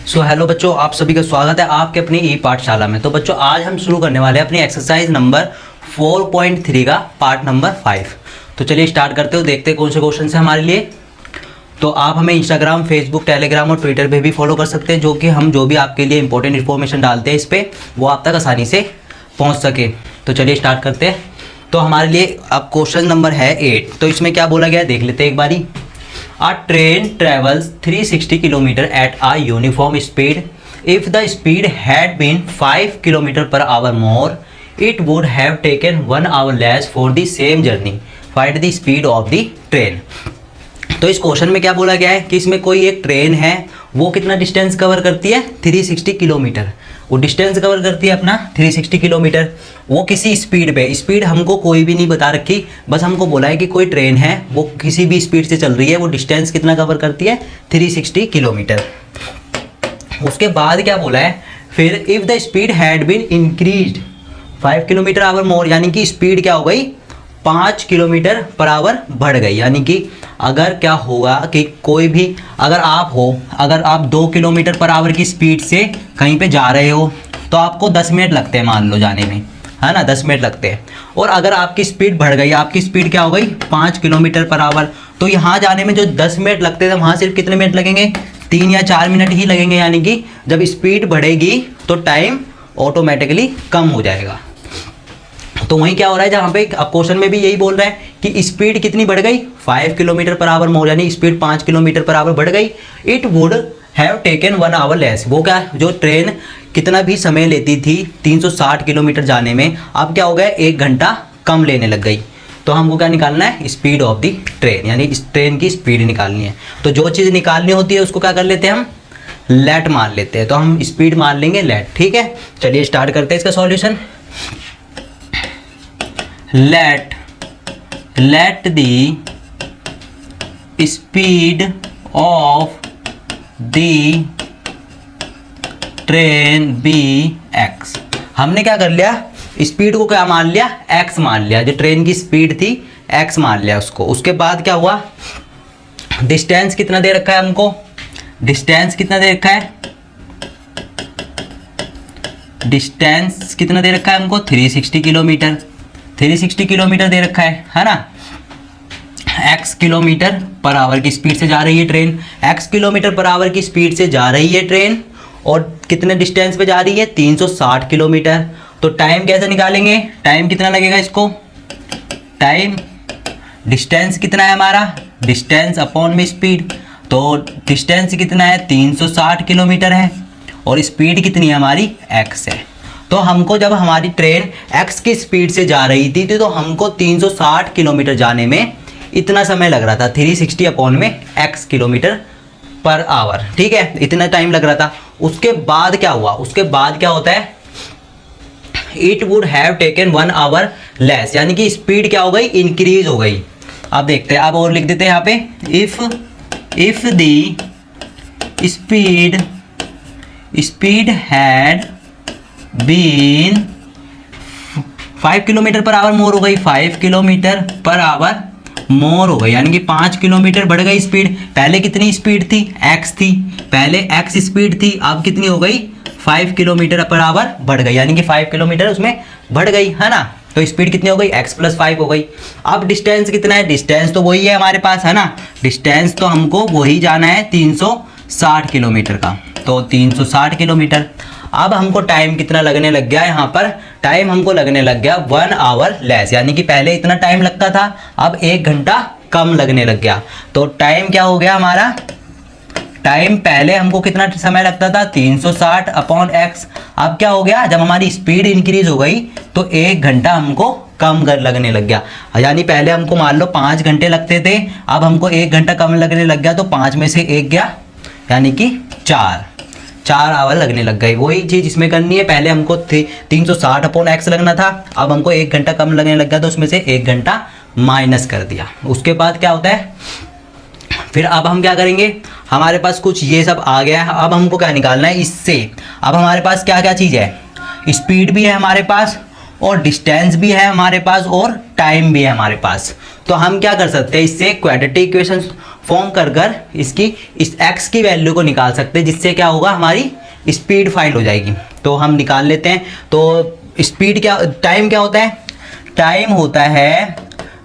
Hello बच्चों, आप सभी का स्वागत है आपके अपनी ई पाठशाला में। तो बच्चों आज हम शुरू करने वाले हैं अपनी एक्सरसाइज नंबर 4.3 का पार्ट नंबर 5। तो चलिए स्टार्ट करते हो, देखते हैं कौन से क्वेश्चन है हमारे लिए। तो आप हमें इंस्टाग्राम, फेसबुक, टेलीग्राम और ट्विटर पे भी फॉलो कर सकते हैं, जो कि हम जो भी आपके लिए इंपॉर्टेंट इन्फॉर्मेशन डालते हैं इस पर वो आप तक आसानी से पहुँच सके। तो चलिए स्टार्ट करते हैं। तो हमारे लिए अब क्वेश्चन नंबर है 8। तो इसमें क्या बोला गया है देख लेते हैं एक बारी। A train travels 360 km at a uniform speed. If the speed had been 5 km per hour more, it would have taken 1 hour less for the same journey. Find the speed of the train. तो इस question में क्या बोला गया है कि इसमें कोई एक ट्रेन है, वो कितना डिस्टेंस कवर करती है 360 किलोमीटर। वो डिस्टेंस कवर करती है अपना 360 किलोमीटर। वो किसी स्पीड पे, स्पीड हमको कोई भी नहीं बता रखी, बस हमको बोला है कि कोई ट्रेन है वो किसी भी स्पीड से चल रही है, वो डिस्टेंस कितना कवर करती है 360 किलोमीटर। उसके बाद क्या बोला है फिर, if the speed had been increased 5 kilometre hour more, यानी कि स्पीड क्या हो गई 5 किलोमीटर पर आवर बढ़ गई। यानी कि अगर क्या होगा कि कोई भी अगर आप 2 किलोमीटर पर आवर की स्पीड से कहीं पे जा रहे हो तो आपको 10 मिनट लगते हैं मान लो जाने में, है ना, 10 मिनट लगते हैं। और अगर आपकी स्पीड बढ़ गई, आपकी स्पीड क्या हो गई 5 किलोमीटर पर आवर, तो यहाँ जाने में जो 10 मिनट लगते थे वहाँ सिर्फ कितने मिनट लगेंगे, 3 या 4 मिनट ही लगेंगे। यानी कि जब स्पीड बढ़ेगी तो टाइम ऑटोमेटिकली कम हो जाएगा। तो वहीं क्या हो रहा है, जहाँ पे क्वेश्चन में भी यही बोल रहा है कि स्पीड कितनी बढ़ गई 5 किलोमीटर पर आवर मोर, यानी स्पीड 5 किलोमीटर पर आवर बढ़ गई। It would have taken 1 our less, वो क्या जो ट्रेन कितना भी समय लेती थी 360 किलोमीटर जाने में, अब क्या हो गया 1 घंटा कम लेने लग गई। तो हमको क्या निकालना है, स्पीड ऑफ द ट्रेन, यानी इस ट्रेन की स्पीड निकालनी है। तो जो चीज़ निकालनी होती है उसको क्या कर लेते हैं हम, लेट मान लेते हैं। तो हम स्पीड मान लेंगे लेट, ठीक है। चलिए स्टार्ट करते हैं इसका solution. let the speed of the train be x। हमने क्या कर लिया, स्पीड को क्या मान लिया, x मान लिया। जो ट्रेन की स्पीड थी x मान लिया उसको। उसके बाद क्या हुआ, डिस्टेंस कितना दे रखा है हमको, डिस्टेंस कितना दे रखा है, डिस्टेंस कितना दे रखा है हमको 360 किलोमीटर। 360 किलोमीटर दे रखा है ना। x किलोमीटर पर आवर की स्पीड से जा रही है train, x kilometre per our की स्पीड से जा रही है ट्रेन, और कितने डिस्टेंस पे जा रही है 360 किलोमीटर। तो टाइम कैसे निकालेंगे, टाइम कितना लगेगा इसको, टाइम डिस्टेंस कितना है हमारा, डिस्टेंस अपॉन में स्पीड। तो डिस्टेंस कितना है 360 किलोमीटर है, और स्पीड कितनी है हमारी x है। तो हमको जब हमारी ट्रेन x की स्पीड से जा रही थी तो हमको 360 किलोमीटर जाने में इतना समय लग रहा था, 360 अपॉन में x किलोमीटर पर आवर, ठीक है, इतना टाइम लग रहा था। उसके बाद क्या हुआ, उसके बाद क्या होता है, it would have taken 1 our less, यानी कि स्पीड क्या हो गई, इंक्रीज हो गई। अब देखते हैं, अब और लिख देते हैं यहाँ पे, if the speed had been 5 kilometre per hour more हो गई, 5 किलोमीटर पर आवर मोर हो गई, यानी कि 5 किलोमीटर बढ़ गई स्पीड। पहले कितनी स्पीड थी, x थी, पहले x स्पीड थी, अब कितनी हो गई 5 किलोमीटर पर आवर बढ़ गई, यानी कि 5 किलोमीटर उसमें बढ़ गई, है ना। तो स्पीड कितनी हो गई, x + 5 हो गई। अब डिस्टेंस कितना है, डिस्टेंस तो वही है हमारे पास, है ना। डिस्टेंस तो हमको वही जाना है 360 किलोमीटर का, तो 360 किलोमीटर। अब हमको टाइम कितना लगने लग गया, यहाँ पर टाइम हमको लगने लग गया 1 आवर लेस, यानी कि पहले इतना टाइम लगता था अब 1 घंटा कम लगने लग गया। तो टाइम क्या हो गया हमारा, टाइम पहले हमको कितना समय लगता था 360 अपॉन x, अब क्या हो गया, जब हमारी स्पीड इंक्रीज हो गई तो 1 घंटा हमको कम लगने लग गया। यानी पहले हमको मान लो 5 घंटे लगते थे, अब हमको 1 घंटा कम लगने लग गया, तो 5 में से 1 गया, यानी कि 4 आवर लगने लग गई। वही चीज़ इसमें करनी है, पहले हमको 360 अपॉन x लगना था, अब हमको 1 घंटा कम लगने लग गया, तो उसमें से 1 घंटा माइनस कर दिया। उसके बाद क्या होता है, फिर अब हम क्या करेंगे, हमारे पास कुछ ये सब आ गया है, अब हमको क्या निकालना है इससे। अब हमारे पास क्या क्या चीज़ है, स्पीड भी है हमारे पास, और डिस्टेंस भी है हमारे पास, और टाइम भी है हमारे पास। तो हम क्या कर सकते हैं, इससे क्वाड्रेटिक इक्वेशन फॉर्म कर इसकी इस x की वैल्यू को निकाल सकते हैं, जिससे क्या होगा, हमारी स्पीड फाइंड हो जाएगी। तो हम निकाल लेते हैं। तो स्पीड क्या, टाइम क्या होता है, टाइम होता है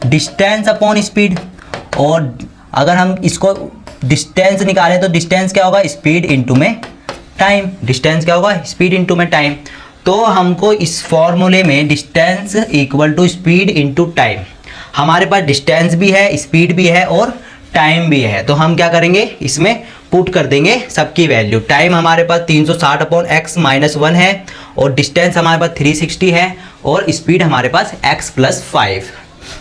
डिस्टेंस अपॉन स्पीड। और अगर हम इसको डिस्टेंस निकालें तो डिस्टेंस क्या होगा, स्पीड इनटू में टाइम। डिस्टेंस क्या होगा, स्पीड इनटू में टाइम। तो हमको इस फॉर्मूले में distance equal to speed into time, हमारे पास डिस्टेंस भी है, स्पीड भी है और टाइम भी है। तो हम क्या करेंगे, इसमें पुट कर देंगे सबकी वैल्यू। टाइम हमारे पास 360 अपॉन x माइनस 1 है और डिस्टेंस हमारे पास 360 है और स्पीड हमारे पास x प्लस 5।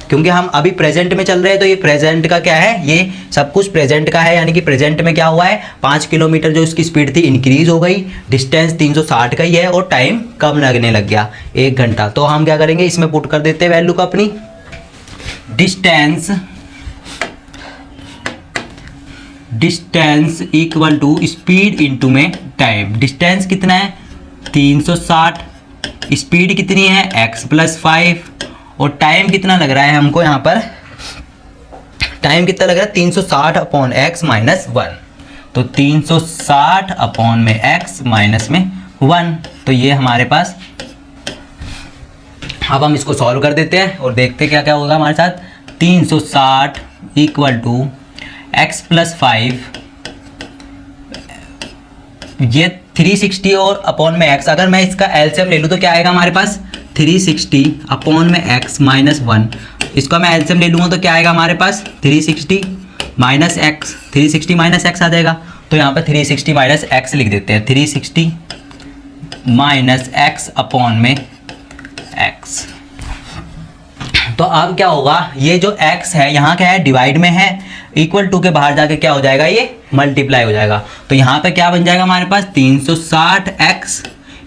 क्योंकि हम अभी प्रेजेंट में चल रहे हैं तो ये प्रेजेंट का क्या है, ये सब कुछ प्रेजेंट का है, यानी कि प्रेजेंट में क्या हुआ है, 5 किलोमीटर जो इसकी स्पीड थी इंक्रीज हो गई, डिस्टेंस 360 का ही है और टाइम कम लगने लग गया, 1 घंटा। तो हम क्या करेंगे, इसमें पुट कर देते हैं वैल्यू को अपनी। Distance equal to speed into में टाइम। डिस्टेंस कितना है, 360, स्पीड कितनी है, x प्लस 5 और टाइम कितना लग रहा है हमको, यहाँ पर टाइम कितना लग रहा है, 360 अपॉन x माइनस 1। तो 360 अपॉन में x माइनस में 1, तो ये हमारे पास। अब हम इसको सॉल्व कर देते हैं और देखते क्या क्या होगा हमारे साथ। 360 इक्वल टू x प्लस 5, ये 360 और अपॉन में x, अगर मैं इसका एलसीएम ले लूँ तो क्या आएगा हमारे पास, 360 अपॉन में x माइनस 1। इसका मैं एलसीएम ले लूँगा तो क्या आएगा हमारे पास, 360 माइनस x, 360 माइनस x आ जाएगा। तो यहाँ पर 360 माइनस x लिख देते हैं, 360 माइनस x अपॉन में x। तो अब क्या होगा, ये जो x है यहाँ क्या है, डिवाइड में है, इक्वल टू के बाहर जाके क्या हो जाएगा, ये मल्टीप्लाई हो जाएगा। तो यहाँ पे क्या बन जाएगा हमारे पास, 360x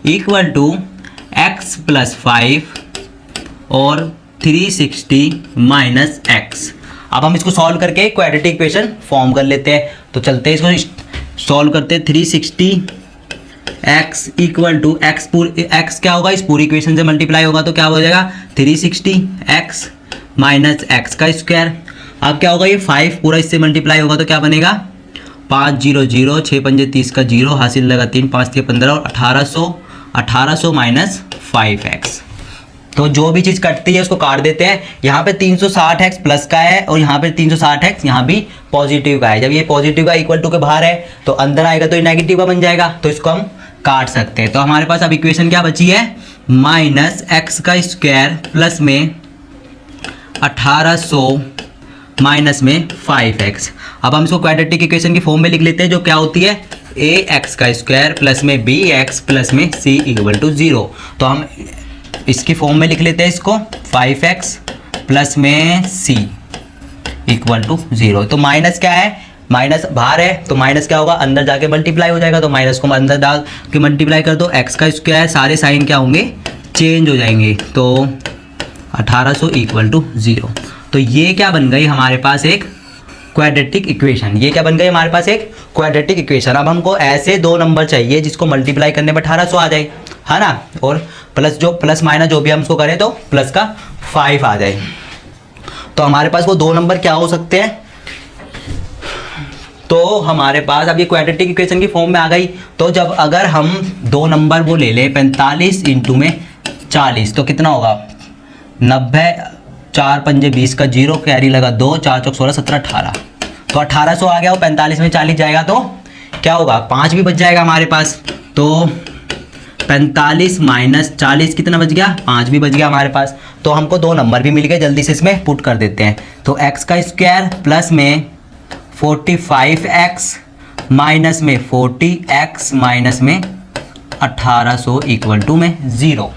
equal to x plus 5 और 360 माइनस x। अब हम इसको सॉल्व करके क्वाड्रेटिक इक्वेशन फॉर्म कर लेते हैं। तो चलते हैं इसको सॉल्व करते हैं। 360x इक्वल टू x क्या होगा, इस पूरी इक्वेशन से मल्टीप्लाई होगा तो क्या हो जाएगा, 360x माइनस x का स्क्वायर। अब क्या होगा, ये 5 पूरा इससे मल्टीप्लाई होगा तो क्या बनेगा, 5 0 0 6 5 30 का 0 हासिल लगा 3 5 3 15 और 1800 माइनस 5x। तो जो भी चीज़ कटती है उसको काट देते हैं। यहाँ पे 360x प्लस का है और यहाँ पे 360x यहाँ भी पॉजिटिव का है। जब ये पॉजिटिव का इक्वल टू के बाहर है तो अंदर आएगा तो ये नेगेटिव का बन जाएगा, तो इसको हम काट सकते हैं। तो हमारे पास अब इक्वेशन क्या बची है, माइनस एक्स का स्क्वायर प्लस में 1800 माइनस में 5x। अब हम इसको क्वाड्रेटिक इक्वेशन की फॉर्म में लिख लेते हैं, जो क्या होती है, ax का स्क्वायर प्लस में bx प्लस में c इक्वल टू 0। तो हम इसकी फॉर्म में लिख लेते हैं इसको, 5x प्लस में c इक्वल टू 0। तो माइनस क्या है, माइनस बाहर है तो माइनस क्या होगा, अंदर जाके मल्टीप्लाई हो जाएगा। तो माइनस को अंदर डाल के मल्टीप्लाई कर दो, x का स्क्वायर, सारे साइन क्या होंगे, चेंज हो जाएंगे। तो 1800 इक्वल टू 0। तो ये क्या बन गई हमारे पास, एक क्वाड्रेटिक इक्वेशन। ये क्या बन गई हमारे पास, एक क्वाड्रेटिक इक्वेशन। अब हमको ऐसे दो नंबर चाहिए जिसको मल्टीप्लाई करने पर 1800 आ जाए, है ना, और प्लस माइनस जो भी हम इसको करें तो प्लस का 5 आ जाए। तो हमारे पास वो दो नंबर क्या हो सकते हैं, तो हमारे पास अब ये क्वाड्रेटिक इक्वेशन की फॉर्म में आ गई। तो जब अगर हम दो नंबर वो ले लें 45 इंटू में 40 तो कितना होगा, 90, 4 5 20 का 0 कैरी लगा 2, 4 चौक 16 17 18। तो 1800 आ गया, वो 45 में 40 जाएगा तो क्या होगा, 5 भी बच जाएगा हमारे पास। तो 45 माइनस 40 कितना बच गया, 5 भी बच गया हमारे पास। तो हमको दो नंबर भी मिल गए, जल्दी से इसमें पुट कर देते हैं। तो x का स्क्वायर प्लस में 45x माइनस में 40x माइनस में 1800 इक्वल टू में 0।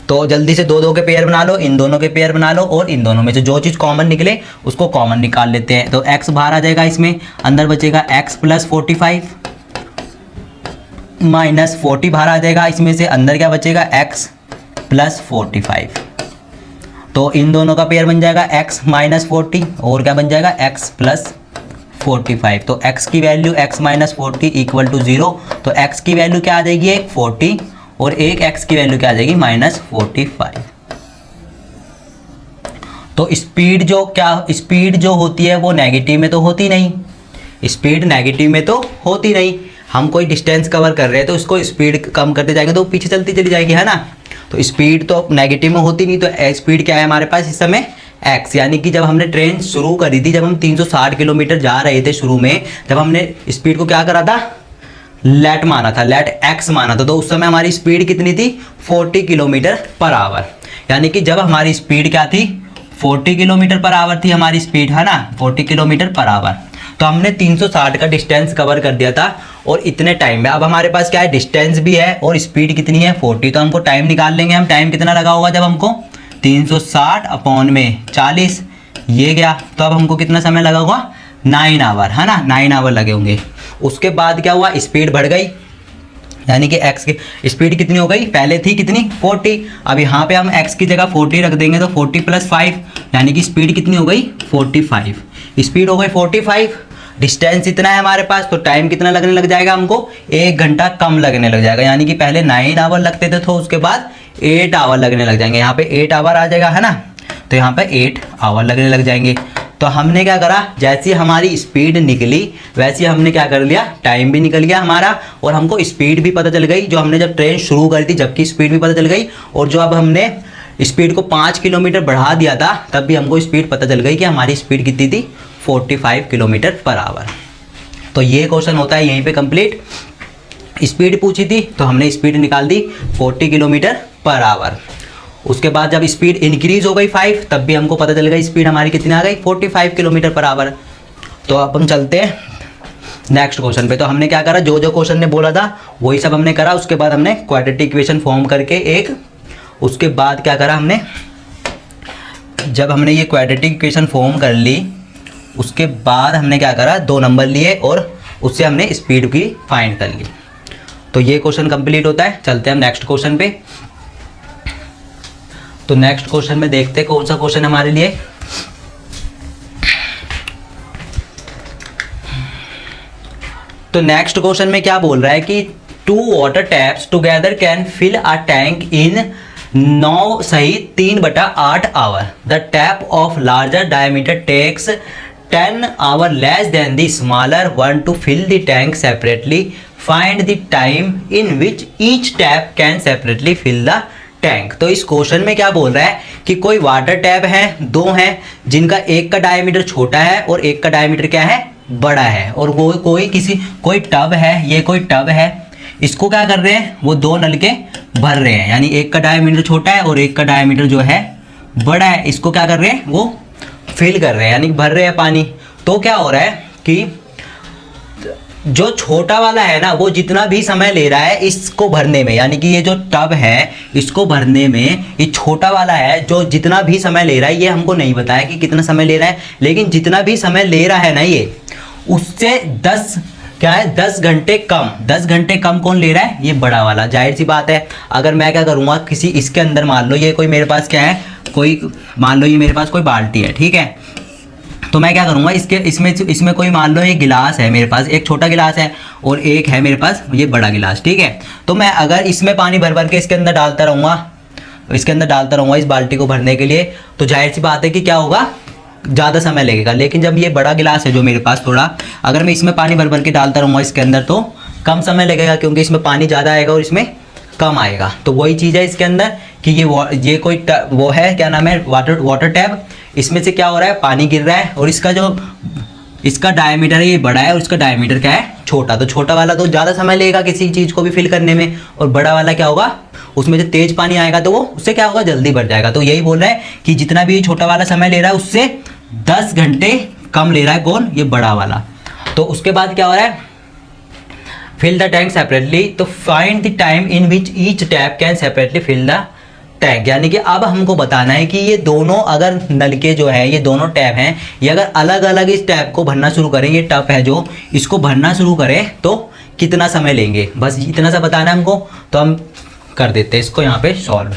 तो जल्दी से दो के पेयर बना लो, इन दोनों के पेयर बना लो और इन दोनों में से जो चीज़ कॉमन निकले उसको कॉमन निकाल लेते हैं। तो x बाहर आ जाएगा, इसमें अंदर बचेगा x प्लस 45 माइनस 40 बाहर आ जाएगा, इसमें से अंदर क्या बचेगा, x प्लस 45। तो इन दोनों का पेयर बन जाएगा x माइनस 40 और क्या बन जाएगा, x प्लस 45। तो x की value x minus 40 equal to 0। तो x की वैल्यू क्या आ जाएगी, एक 40 और एक x की वैल्यू क्या आ जाएगी, माइनस 45। तो स्पीड जो होती है वो नेगेटिव में तो होती नहीं, स्पीड नेगेटिव में तो होती नहीं, हम कोई डिस्टेंस कवर कर रहे हैं तो उसको स्पीड कम करते जाएंगे तो पीछे चलती चली जाएगी, है ना। तो स्पीड तो नेगेटिव में होती नहीं, तो स्पीड क्या है हमारे पास इस समय x, यानी कि जब हमने ट्रेन शुरू करी थी, जब हम 360 किलोमीटर जा रहे थे शुरू में, जब हमने स्पीड को क्या करा था, लेट माना था, लेट x माना था, तो उस समय हमारी स्पीड कितनी थी 40 किलोमीटर पर आवर। यानी कि जब हमारी स्पीड क्या थी 40 किलोमीटर पर आवर थी हमारी स्पीड, है ना, 40 किलोमीटर पर आवर। तो हमने 360 का डिस्टेंस कवर कर दिया था और इतने टाइम में। अब हमारे पास क्या है, डिस्टेंस भी है और स्पीड कितनी है 40, तो हमको टाइम निकाल लेंगे हम। टाइम कितना लगा होगा, जब हमको 360 अपॉन में 40 ये गया, तो अब हमको कितना समय लगा होगा 9 आवर, है ना, 9 आवर लगे होंगे। उसके बाद क्या हुआ, स्पीड बढ़ गई, यानी कि x की स्पीड कितनी हो गई, पहले थी कितनी 40, अब यहाँ पे हम x की जगह 40 रख देंगे तो 40 + 5, यानी कि स्पीड कितनी हो गई 45, स्पीड हो गई 45। डिस्टेंस इतना है हमारे पास, तो टाइम कितना लगने लग जाएगा हमको, 1 घंटा कम लगने लग जाएगा। यानी कि पहले 9 आवर लगते थे, तो उसके बाद 8 आवर लगने लग जाएंगे। यहाँ पे 8 आवर आ जाएगा, है ना, तो यहाँ पे 8 आवर लगने लग जाएंगे। तो हमने क्या करा, जैसी हमारी स्पीड निकली वैसे हमने क्या कर लिया, टाइम भी निकल गया हमारा और हमको स्पीड भी पता चल गई, जो हमने जब ट्रेन शुरू करी थी जबकि स्पीड भी पता चल गई, और जो अब हमने स्पीड को 5 किलोमीटर बढ़ा दिया था तब भी हमको स्पीड पता चल गई कि हमारी स्पीड कितनी थी 45 किलोमीटर पर आवर। तो ये क्वेश्चन होता है यहीं पे कंप्लीट। स्पीड पूछी थी तो हमने स्पीड निकाल दी 40 किलोमीटर पर आवर। उसके बाद जब स्पीड इंक्रीज हो गई 5, तब भी हमको पता चल गई स्पीड हमारी कितनी आ गई 45 किलोमीटर पर आवर। तो अब हम चलते हैं नेक्स्ट क्वेश्चन पे। तो हमने क्या करा, जो जो क्वेश्चन ने बोला था वही सब हमने करा। उसके बाद हमने क्वाड्रेटिक इक्वेशन फॉर्म करके एक, उसके बाद क्या करा हमने, जब हमने ये क्वाड्रेटिक इक्वेशन फॉर्म कर ली उसके बाद हमने क्या करा, 2 नंबर लिए और उससे हमने स्पीड की फाइंड कर ली। तो ये क्वेश्चन कंप्लीट होता है। चलते हैं हम नेक्स्ट क्वेश्चन पे। तो नेक्स्ट क्वेश्चन में देखते हैं कौन सा क्वेश्चन हमारे लिए। तो नेक्स्ट क्वेश्चन में क्या बोल रहा है कि 2 water taps together can fill a tank in 9 सहित 3/8 hour. The tap of larger diameter takes 10 hour less than the smaller one to fill the tank separately. Find the time in which each tap can separately fill the tank. तो इस question में क्या बोल रहा है कि कोई water tap है, 2 हैं, जिनका एक का डायमीटर छोटा है और एक का डायमीटर क्या है बड़ा है, और वो कोई टब है, ये कोई टब है, इसको क्या कर रहे हैं, वो 2 नलके भर रहे हैं, यानी एक का डायमीटर छोटा है और एक का डायमीटर जो है बड़ा है, इसको क्या कर रहे हैं, वो फिल कर रहे हैं, यानी भर रहे हैं पानी। तो क्या हो रहा है कि जो छोटा वाला है ना, वो जितना भी समय ले रहा है इसको भरने में, यानी कि ये जो टब है इसको भरने में, ये छोटा वाला है जो जितना भी समय ले रहा है, ये हमको नहीं बताया कि कितना समय ले रहा है, लेकिन जितना भी समय ले रहा है ना ये, उससे 10 घंटे कम, 10 घंटे कम कौन ले रहा है, ये बड़ा वाला। जाहिर सी बात है, अगर मैं क्या करूँगा, किसी इसके अंदर मान लो ये कोई मेरे पास क्या है, कोई मान लो ये मेरे पास कोई बाल्टी है, ठीक है, तो मैं क्या करूँगा, इसमें कोई मान लो ये गिलास है मेरे पास, एक छोटा गिलास है और एक है मेरे पास ये बड़ा गिलास, ठीक है। तो मैं अगर इसमें पानी भर भर के इसके अंदर डालता रहूँगा, इस बाल्टी को भरने के लिए, तो जाहिर सी बात है कि क्या होगा, ज़्यादा समय लगेगा। लेकिन जब ये बड़ा गिलास है जो मेरे पास थोड़ा, अगर मैं इसमें पानी भर भर के डालता रहूँगा इसके अंदर, तो कम समय लगेगा क्योंकि इसमें पानी ज़्यादा आएगा और इसमें कम आएगा। तो वही चीज़ है इसके अंदर कि ये कोई वो है, क्या नाम है, वाटर टैप, इसमें से क्या हो रहा है, पानी गिर रहा है और इसका डायमीटर है ये बड़ा है और इसका डायमीटर क्या है छोटा। तो छोटा वाला तो ज़्यादा समय लेगा किसी चीज़ को भी फिल करने में, और बड़ा वाला क्या होगा, उसमें जो तेज़ पानी आएगा तो वो उससे क्या होगा, जल्दी भर जाएगा। तो यही बोल रहा है कि जितना भी छोटा वाला समय ले रहा है उससे 10 घंटे कम ले रहा है, कौन, ये बड़ा वाला। तो उसके बाद क्या हो रहा है, फिल द टैंक सेपरेटली। तो find the time in which each tap can separately fill the tank, यानी कि अब हमको बताना है कि ये दोनों अगर नलके जो है, ये दोनों टैप हैं, ये अगर अलग अलग इस टैप को भरना शुरू करें, ये टैप है जो इसको भरना शुरू करें तो कितना समय लेंगे, बस इतना सा बताना है हमको। तो हम कर देते हैं इसको यहाँ पे सॉल्व।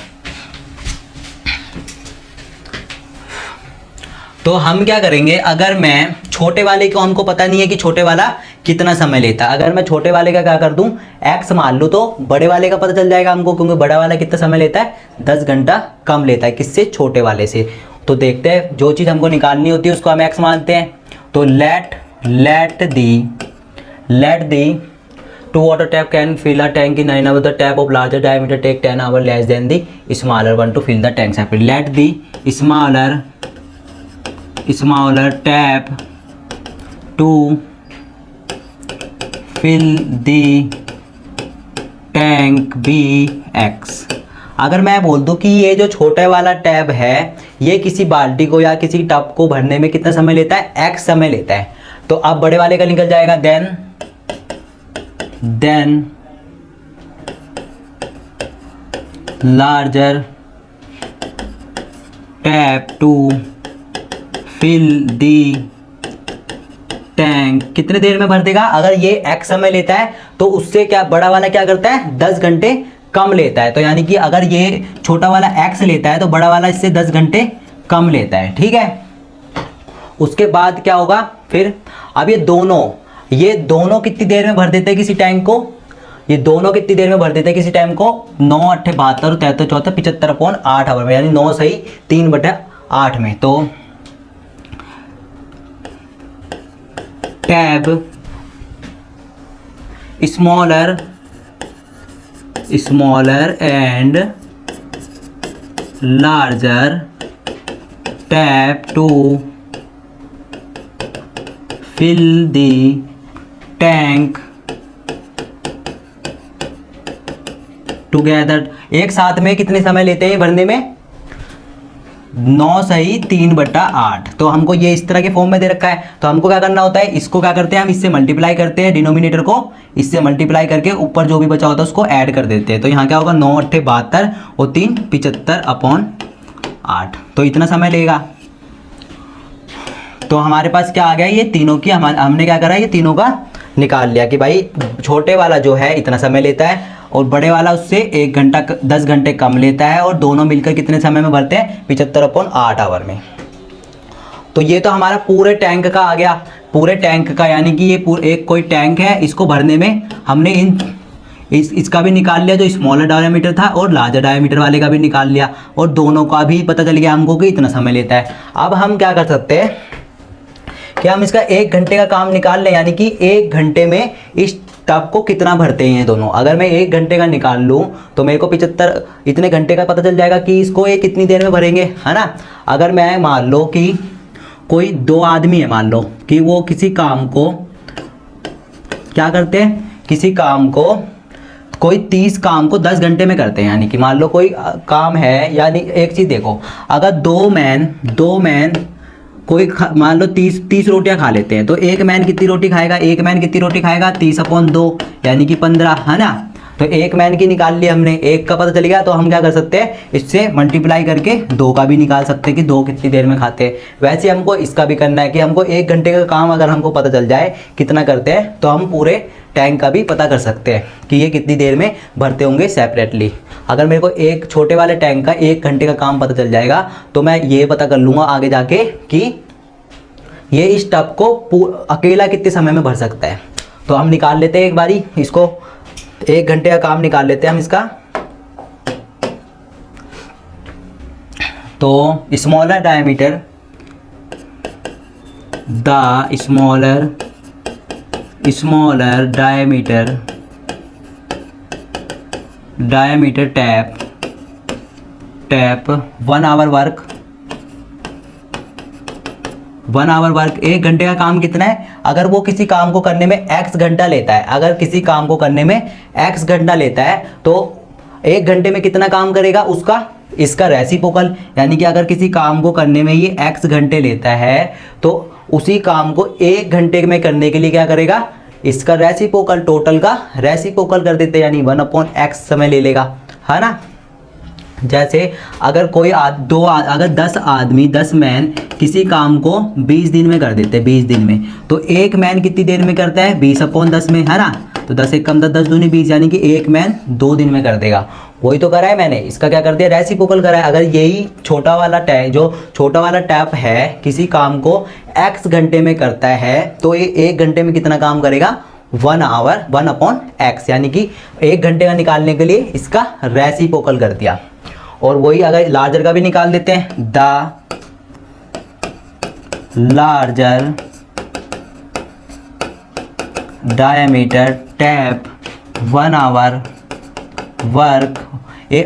तो हम क्या करेंगे, अगर मैं छोटे वाले को, हमको पता नहीं है कि छोटे वाला कितना समय लेता है, अगर मैं छोटे वाले का क्या कर दूं, x मान लूँ, तो बड़े वाले का पता चल जाएगा हमको, क्योंकि बड़ा वाला कितना समय लेता है, 10 घंटा कम लेता है, किससे, छोटे वाले से। तो देखते हैं, जो चीज़ हमको निकालनी होती है उसको हम x मानते हैं। तो late let the two water tap can fill a tank in 9 hours. The tap of larger diameter take 10 hours less than the smaller one to fill the tank separately. Let the smaller tap to fill the tank be x. अगर मैं बोल दूं कि ये जो छोटे वाला tab है ये किसी बाल्टी को या किसी टब को भरने में कितना समय लेता है, x समय लेता है, तो अब बड़े वाले का निकल जाएगा then larger tap to fill the tank कितने देर में भर देगा। अगर ये x समय लेता है तो उससे क्या बड़ा वाला क्या करता है, 10 घंटे कम लेता है। तो यानी कि अगर ये छोटा वाला x लेता है तो बड़ा वाला इससे 10 घंटे कम लेता है, ठीक है। उसके बाद क्या होगा फिर, अब ये दोनों कितनी देर में भर देते हैं किसी टैंक को, ये दोनों कितनी देर में भर देते हैं किसी टैंक को, 9 8 72 73 74 75/8 आवर में, यानी 9 सही 3/8 में। तो tap smaller and larger tap to fill the tank together। एक साथ में कितने समय लेते हैं भरने में, 9 सही 3/8। तो हमको ये इस तरह के फॉर्म में दे रखा है, तो हमको क्या करना होता है, इसको क्या करते हैं हम, इससे मल्टीप्लाई करते हैं, डिनोमिनेटर को इससे मल्टीप्लाई करके ऊपर जो भी बचा होता है उसको ऐड कर देते हैं। तो यहाँ क्या होगा, 9 8 72 और 3 75/8, तो इतना समय लेगा। तो हमारे पास क्या आ गया, ये तीनों की हमने क्या करा, ये तीनों का निकाल लिया कि भाई छोटे वाला जो है इतना समय लेता है और बड़े वाला उससे 1 घंटा 10 घंटे कम लेता है, और दोनों मिलकर कितने समय में भरते हैं, 75/8 आवर में। तो ये तो हमारा पूरे टैंक का आ गया, पूरे टैंक का, यानी कि ये एक कोई टैंक है, इसको भरने में हमने इसका भी निकाल लिया जो स्मॉलर डायमीटर था, और लार्जर डायमीटर वाले का भी निकाल लिया, और दोनों का भी पता चल गया हमको कि इतना समय लेता है। अब हम क्या कर सकते हैं कि हम इसका 1 घंटे का काम निकाल लें, यानी कि 1 घंटे में इस टब को कितना भरते हैं ये दोनों। अगर मैं 1 घंटे का निकाल लूँ तो मेरे को 75 इतने घंटे का पता चल जाएगा कि इसको ये कितनी देर में भरेंगे, है ना। अगर मैं मान लो कि कोई 2 आदमी है, मान लो कि वो किसी काम को क्या करते हैं, किसी काम को कोई 30 काम को 10 घंटे में करते हैं, यानी कि मान लो कोई काम है, यानी एक चीज़ देखो, अगर दो मैन कोई मान लो 30 रोटियां खा लेते हैं, तो एक मैन कितनी रोटी खाएगा, 30/2 यानी कि 15, है ना। तो 1 मैन की निकाल ली हमने, 1 का पता चल गया, तो हम क्या कर सकते हैं, इससे मल्टीप्लाई करके 2 का भी निकाल सकते हैं कि 2 कितनी देर में खाते हैं। वैसे हमको इसका भी करना है कि हमको 1 घंटे का काम अगर हमको पता चल जाए कितना करते हैं, तो हम पूरे टैंक का भी पता कर सकते हैं कि ये कितनी देर में भरते होंगे सेपरेटली। अगर मेरे को एक छोटे वाले टैंक का 1 घंटे का काम पता चल जाएगा तो मैं ये पता कर लूँगा आगे जाके कि ये इस टब को अकेला कितने समय में भर सकता है। तो हम निकाल लेते हैं एक बारी इसको, 1 घंटे का काम निकाल लेते हैं हम इसका। तो smaller diameter, the smaller diameter tap 1 hour work 1 घंटे का काम कितना है। अगर वो किसी काम को करने में x घंटा लेता है, अगर किसी काम को करने में x घंटा लेता है तो 1 घंटे में कितना काम करेगा उसका, इसका रेसिप्रोकल, यानी कि अगर किसी काम को करने में ये x घंटे लेता है तो उसी काम को 1 घंटे में करने के लिए क्या करेगा, इसका रेसिप्रोकल, टोटल का रेसिप्रोकल कर देते हैं, यानी 1/x समय ले लेगा, है ना। जैसे अगर कोई अगर 10 मैन किसी काम को 20 दिन में कर देते हैं, 20 दिन में, तो 1 मैन कितनी देर में करता है, 20/10 में, है ना। तो 10 1 कम 10, 10 दूनी 20, यानी कि 1 मैन 2 दिन में कर देगा। वही तो करा है मैंने, इसका क्या कर दिया, रेसिप्रोकल करा है। अगर यही छोटा वाला टैप है किसी काम को x घंटे में करता है तो ये 1 घंटे में कितना काम करेगा, 1 आवर 1/x, यानी कि 1 घंटे का निकालने के लिए इसका रेसिप्रोकल कर दिया। और वही अगर लार्जर का भी निकाल देते हैं, the larger diameter tap 1 hour work.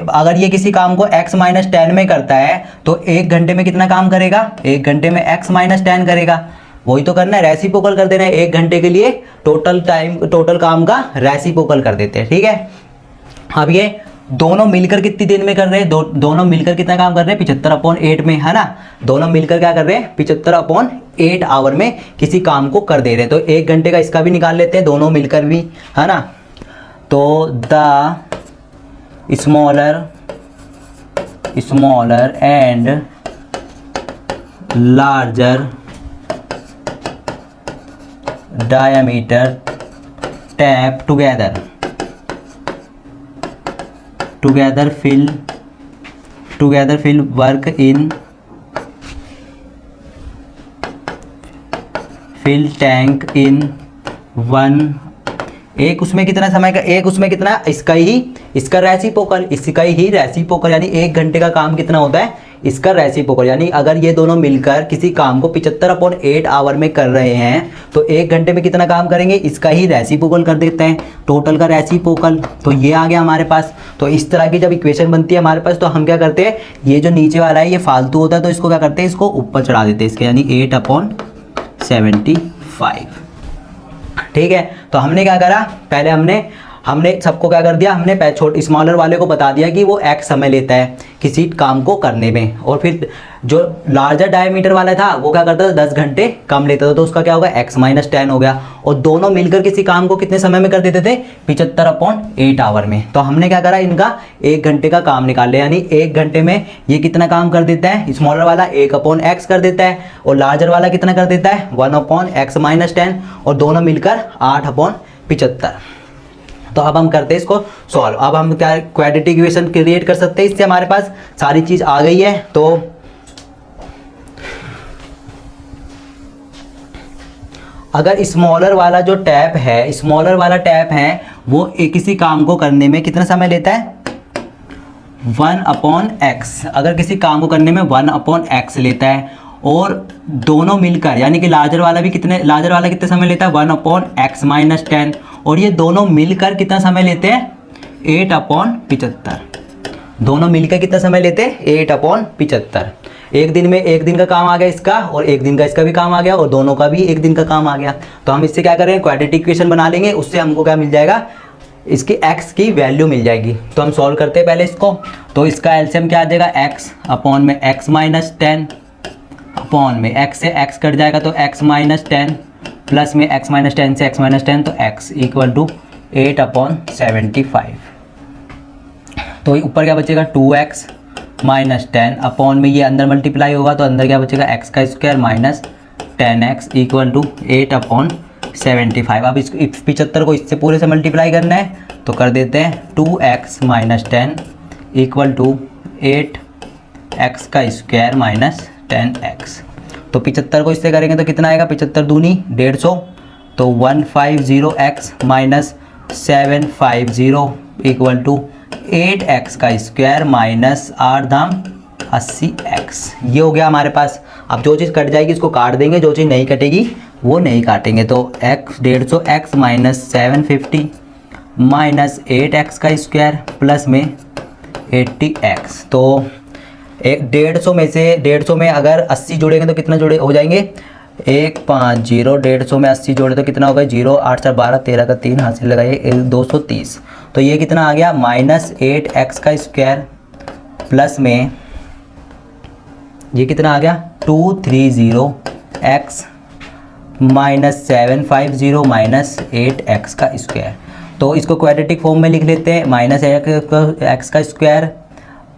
अगर ये किसी काम को x माइनस 10 में करता है तो 1 घंटे में कितना काम करेगा, 1 घंटे में x माइनस 10 करेगा। वही तो करना है, रेसिप्रोकल कर देना है। 1 घंटे के लिए टोटल काम का रेसिप्रोकल कर देते हैं, ठीक है। अब ये दोनों मिलकर कितनी देर में कर रहे हैं, दोनों मिलकर कितना काम कर रहे हैं, 75/8 में, है ना। दोनों मिलकर क्या कर रहे हैं, 75/8 आवर में किसी काम को कर दे रहे हैं। तो 1 घंटे का इसका भी निकाल लेते हैं, दोनों मिलकर भी, है ना। तो the smaller and larger diameter tap together fill work in fill tank in one। एक उसमें कितना समय का, एक उसमें कितना, इसका रेसिप्रोकल यानी 1 घंटे का काम कितना होता है, इसका रेसिप्रोकल। यानी अगर ये दोनों मिलकर किसी काम को 75/8 आवर में कर रहे हैं तो 1 घंटे में कितना काम करेंगे, इसका ही रेसिप्रोकल कर देते हैं, टोटल का रेसिप्रोकल। तो ये आ गया हमारे पास। तो इस तरह की जब इक्वेशन बनती है हमारे पास तो हम क्या करते हैं, ये जो नीचे वाला है ये फालतू होता है तो इसको क्या करते हैं, इसको ऊपर चढ़ा देते हैं इसके, यानी 8/75। ठीक है। तो हमने क्या करा, पहले हमने सबको क्या कर दिया, हमने छोटे स्मॉलर वाले को बता दिया कि वो x समय लेता है किसी काम को करने में, और फिर जो लार्जर डायमीटर वाला था वो क्या करता था, 10 घंटे कम लेता था, तो उसका क्या होगा, x माइनस 10 हो गया। और दोनों मिलकर किसी काम को कितने समय में कर देते थे, 75/8 आवर में। तो हमने क्या करा, इनका 1 घंटे का काम निकाल लिया, यानी 1 घंटे में ये कितना काम कर देता है, स्मॉलर वाला 1/x कर देता है, और लार्जर वाला कितना कर देता है, 1/x माइनस 10, और दोनों मिलकर 8/75। तो अब हम करते हैं इसको सॉल्व। अब हम क्या क्वाड्रेटिक इक्वेशन क्रिएट कर सकते हैं, इससे हमारे पास सारी चीज आ गई है। तो अगर स्मॉलर वाला जो टैप है वो किसी काम को करने में कितना समय लेता है, 1/x। अगर किसी काम को करने में 1/x लेता है, और दोनों मिलकर यानी कि लार्जर वाला कितने समय लेता है, 1/x माइनस 10, और ये दोनों मिलकर कितना समय लेते हैं, 8/75। दोनों मिलकर कितना समय लेते हैं, 8/75। एक दिन का काम आ गया इसका, और 1 दिन का इसका भी काम आ गया, और दोनों का भी 1 दिन का काम आ गया। तो हम इससे क्या करें, क्वाड्रेटिक इक्वेशन बना लेंगे, उससे हमको क्या मिल जाएगा, इसकी x की वैल्यू मिल जाएगी। तो हम सॉल्व करते हैं पहले इसको। तो इसका एलसीएम क्या आ जाएगा, x माइनस 10 अपॉन में x से x कट जाएगा तो x माइनस 10 प्लस में x माइनस 10 से x माइनस 10, तो x इक्वल टू 8/75। तो /, क्या बचेगा, 2x माइनस 10 अपॉन में ये अंदर मल्टीप्लाई होगा तो अंदर क्या बचेगा, x का square minus 10x equal to 8/75। अब इस 75 को इससे पूरे से मल्टीप्लाई करना है तो कर देते हैं, 2x minus 10 equal to 8x का स्क्वायर माइनस 10x। तो 75 को इससे करेंगे तो कितना आएगा, 75 दूनी 150, तो 150x minus 750 equal to 8x का स्क्वायर माइनस 8 दाम 80x। ये हो गया हमारे पास। अब जो चीज़ कट जाएगी इसको काट देंगे, जो चीज़ नहीं कटेगी वो नहीं काटेंगे। तो 150x माइनस 750 माइनस 8x का स्क्वायर प्लस में 80x। तो 150 में से 150 में अगर 80 जोड़ेंगे तो कितना जोड़े हो जाएंगे, 150, 150 में 80 जोड़े तो कितना होगा, 0 8 4 12 13 का 3 हाथ से लगाइए 230। तो ये कितना आ गया, माइनस 8x का स्क्वायर प्लस में ये कितना आ गया, 230x माइनस 750 माइनस 8x का स्क्वायर। तो इसको क्वाड्रेटिक फॉर्म में लिख लेते हैं, माइनस x का स्क्वायर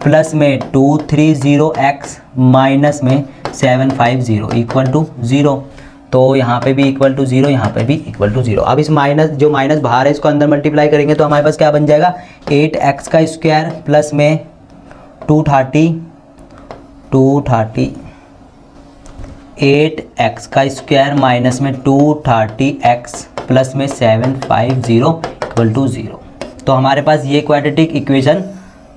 प्लस में 230x माइनस में 750 इक्वल टू 0। तो यहाँ पे भी इक्वल टू 0, यहाँ पे भी इक्वल टू 0। अब इस जो माइनस बाहर है इसको अंदर मल्टीप्लाई करेंगे तो हमारे पास क्या बन जाएगा, 8x का स्क्वायर प्लस में 230 8x का स्क्वायर माइनस में 230x प्लस में 750 इक्वल टू 0। तो हमारे पास ये क्वाड्रेटिक इक्वेशन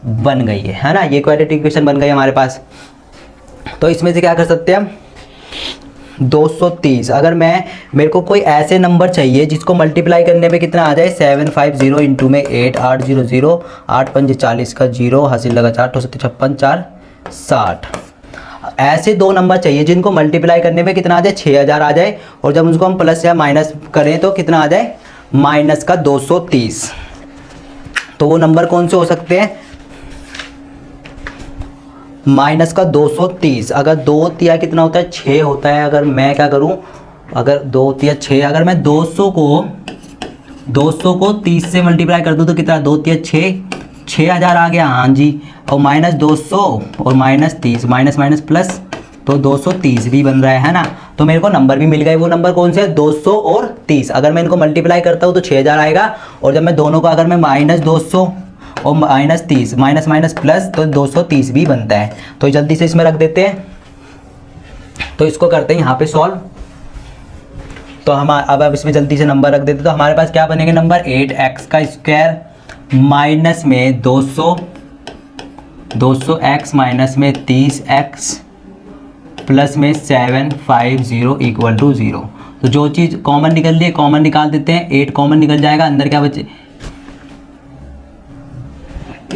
बन गई है ना, ये क्वाड्रेटिक इक्वेशन बन गई हमारे पास। तो इसमें से क्या कर सकते हैं हम, 230। अगर मेरे को कोई ऐसे नंबर चाहिए जिसको मल्टीप्लाई करने पे कितना आ जाए 750 इंटू में 8 800 8 5 40 का 0 हासिल लगा 4 2 7 56 4 60। ऐसे दो नंबर चाहिए जिनको मल्टीप्लाई करने पे कितना आ जाए 6000 आ जाए, और जब उसको हम प्लस या माइनस करें तो कितना आ जाए माइनस का 230। तो वो नंबर कौन से हो सकते हैं? माइनस का 230। अगर 2 तिया कितना होता है 6 होता है। अगर मैं क्या करूं, अगर 2 तिया 6, अगर मैं 200 को 30 से मल्टीप्लाई कर दूं तो कितना 2 तिया 6 6000 आ गया। हाँ जी, और माइनस 200 और माइनस 30 माइनस माइनस प्लस तो 230 भी बन रहा है ना। तो मेरे को नंबर भी मिल गए। वो नंबर कौन से है 200 और 30। अगर मैं इनको मल्टीप्लाई करता हूँ तो 6000 आएगा, और जब मैं दोनों को अगर मैं माइनस 200 और माइनस 30 माइनस माइनस प्लस तो 230 भी बनता है। तो जल्दी से इसमें रख देते हैं। तो इसको करते हैं यहाँ पे सॉल्व। तो हम अब इसमें जल्दी से नंबर रख देते। तो हमारे पास क्या बनेंगे नंबर 8x का स्क्वायर माइनस में 200x माइनस में 30x प्लस में 750 इक्वल टू 0। तो जो चीज़ कॉमन निकल रही है कॉमन निकाल देते हैं। 8 कॉमन निकल जाएगा, अंदर क्या बचे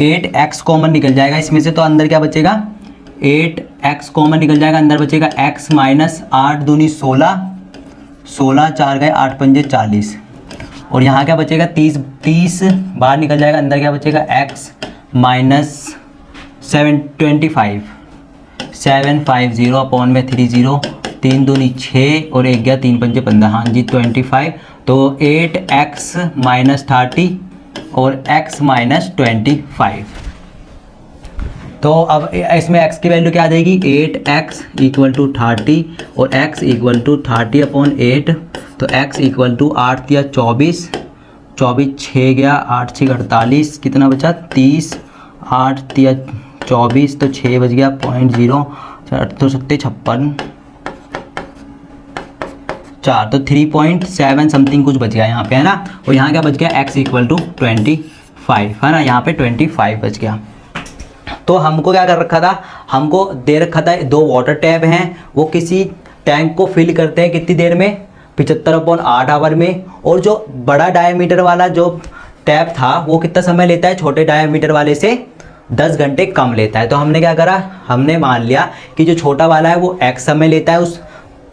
8x कॉमन निकल जाएगा इसमें से। तो अंदर क्या बचेगा 8x कॉमन निकल जाएगा, अंदर बचेगा x माइनस 8 दूनी 16 16 4 गए 8 पंजे 40, और यहाँ क्या बचेगा 30 बाहर निकल जाएगा, अंदर क्या बचेगा x माइनस 750 अपॉन में 30 3 दूनी 6 और 1 गया 3 पंजे 15। हाँ जी 25। तो 8x माइनस 30 और x माइनस 25। तो अब इसमें x की वैल्यू क्या आ जाएगी 8x इक्वल टू 30 और x इक्वल टू 30 अपॉन 8। तो x इक्वल टू 8 या 24 6 गया 8 6 48 कितना बचा 30 8 या 24 तो 6 बच गया 0.0 तो 56 4 तो 3.7 समथिंग कुछ बच गया यहाँ पे है ना। और यहाँ क्या बच गया x इक्वल टू 25 है ना, यहाँ पे 25 बच गया। तो हमको क्या कर रखा था, हमको दे रखा था 2 वाटर टैप हैं, वो किसी टैंक को फिल करते हैं कितनी देर में 75/8 आवर में। और जो बड़ा डायमीटर वाला जो टैप था वो कितना समय लेता है छोटे डायमीटर वाले से 10 घंटे कम लेता है। तो हमने क्या करा, हमने मान लिया कि जो छोटा वाला है वो x समय लेता है उस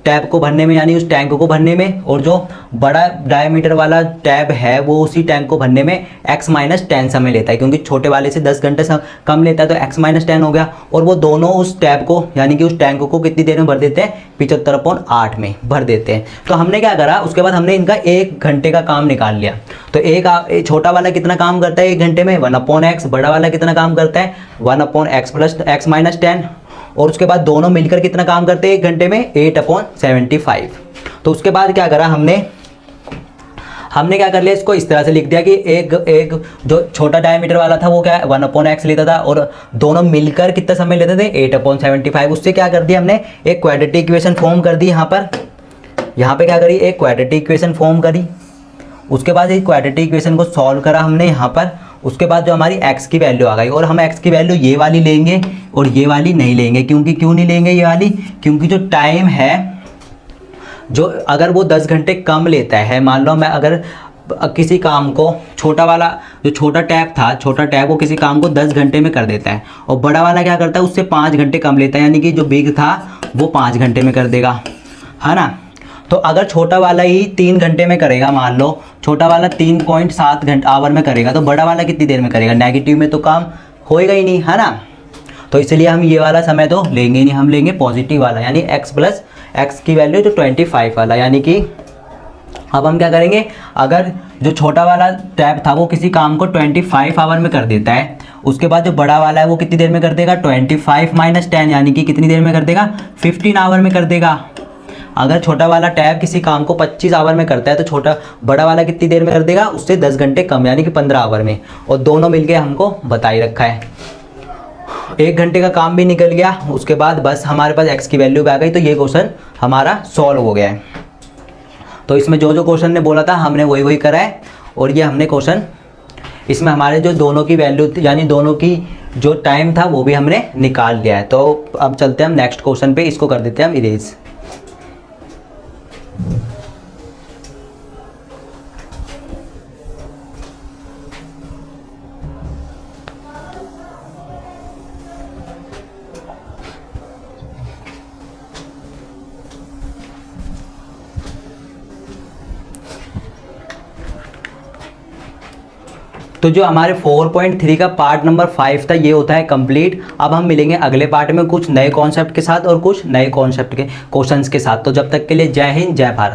टैप को भरने में, यानी उस टैंक को भरने में, और जो बड़ा डायमीटर वाला टैप है वो उसी टैंक को भरने में x माइनस 10 समय लेता है, क्योंकि छोटे वाले से 10 घंटे कम लेता है तो x माइनस 10 हो गया। और वो दोनों उस टैप को यानी कि उस टैंक को कितनी देर में भर देते हैं 75/8 में भर देते हैं। तो हमने क्या करा, उसके बाद हमने इनका 1 घंटे का काम निकाल लिया। तो एक छोटा वाला कितना काम करता है 1 घंटे में 1/x, बड़ा वाला कितना काम करता है 1/x प्लस x माइनस 10, और उसके बाद दोनों मिलकर कितना काम करते हैं 1 घंटे में 8/75। तो उसके बाद क्या करा हमने क्या कर लिया, इसको इस तरह से लिख दिया कि एक जो छोटा डायमीटर वाला था वो क्या 1/x लेता था और दोनों मिलकर कितना समय लेते थे 8/75। उससे क्या कर दिया हमने एक क्वाड्रेटिक इक्वेशन फॉर्म कर दी। यहाँ पे क्या करी एक क्वाड्रेटिक इक्वेशन फॉर्म करी। उसके बाद एक क्वाड्रेटिक इक्वेशन को सॉल्व करा हमने यहाँ पर। उसके बाद जो हमारी x की वैल्यू आ गई, और हम x की वैल्यू ये वाली लेंगे और ये वाली नहीं लेंगे। क्यों नहीं लेंगे ये वाली, क्योंकि जो टाइम है जो अगर वो 10 घंटे कम लेता है, मान लो मैं अगर किसी काम को छोटा वाला जो छोटा टैप वो किसी काम को 10 घंटे में कर देता है, और बड़ा वाला क्या करता है उससे 5 घंटे कम लेता है, यानी कि जो बिग था वो 5 घंटे में कर देगा, है ना। तो अगर छोटा वाला ही 3 घंटे में करेगा, मान लो छोटा वाला 3.7 घंटे आवर में करेगा, तो बड़ा वाला कितनी देर में करेगा, नेगेटिव में तो काम होएगा ही नहीं, है ना। तो इसलिए हम ये वाला समय तो लेंगे ही नहीं, हम लेंगे पॉजिटिव वाला, यानी x प्लस x की वैल्यू तो 25 वाला। यानी कि अब हम क्या करेंगे, अगर जो छोटा वाला टैप था वो किसी काम को 25 आवर में कर देता है, उसके बाद जो बड़ा वाला है वो कितनी देर में कर देगा 25 माइनस 10, यानी कि कितनी देर में कर देगा 15 आवर में कर देगा। अगर छोटा वाला टैप किसी काम को 25 आवर में करता है तो बड़ा वाला कितनी देर में कर देगा उससे 10 घंटे कम, यानी कि 15 आवर में। और दोनों मिलके हमको बता ही रखा है। 1 घंटे का काम भी निकल गया। उसके बाद बस हमारे पास x की वैल्यू भी आ गई। तो ये क्वेश्चन हमारा सॉल्व हो गया है। तो इसमें जो क्वेश्चन ने बोला था हमने वही करा है, और ये हमने क्वेश्चन इसमें हमारे जो दोनों की वैल्यू यानी दोनों की जो टाइम था वो भी हमने निकाल लिया है। तो अब चलते हैं हम नेक्स्ट क्वेश्चन पे, इसको कर देते हैं हम इरेज। तो जो हमारे 4.3 का पार्ट नंबर 5 था ये होता है कंप्लीट। अब हम मिलेंगे अगले पार्ट में कुछ नए कॉन्सेप्ट के साथ और कुछ नए कॉन्सेप्ट के क्वेश्चंस के साथ। तो जब तक के लिए जय हिंद, जय भारत।